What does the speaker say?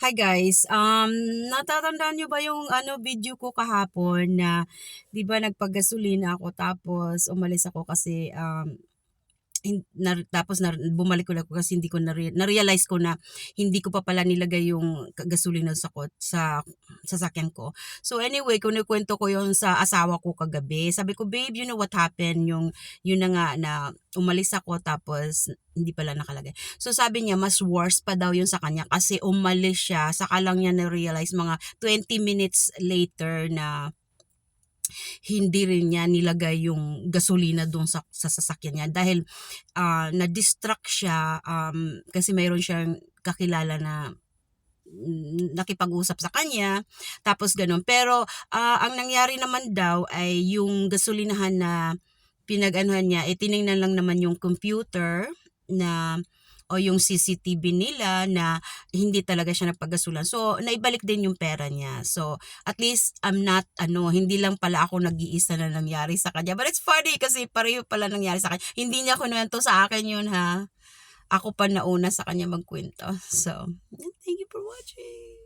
Hi guys, natatandaan niyo ba yung video ko kahapon na 'di ba nagpagasolina ako tapos umalis ako kasi bumalik ulit ako kasi hindi ko na-realize ko na hindi ko pa pala nilagay yung gasolina sa sasakyan ko. So anyway, kinukuwento ko yon sa asawa ko kagabi. Sabi ko, "Babe, you know what happened?" Yun na nga na umalis ako tapos hindi pala nakalagay. So sabi niya mas worse pa daw yun sa kanya kasi umalis siya saka lang niya na-realize mga 20 minutes later na hindi rin niya nilagay yung gasolina dun sa sasakyan niya dahil na-distract siya kasi mayroon siyang kakilala na nakipag-usap sa kanya tapos gano'n. Pero ang nangyari naman daw ay yung gasolinahan na pinag-anuhan niya, tiningnan lang naman yung computer na o yung CCTV nila na hindi talaga siya nagpagasulan. So, naibalik din yung pera niya. So, at least hindi lang pala ako nag-iisa na nangyari sa kanya. But it's funny kasi pareho pala nangyari sa kanya. Hindi niya kinuwento sa akin yun ha. Ako pa nauna sa kanya magkwento. So, thank you for watching.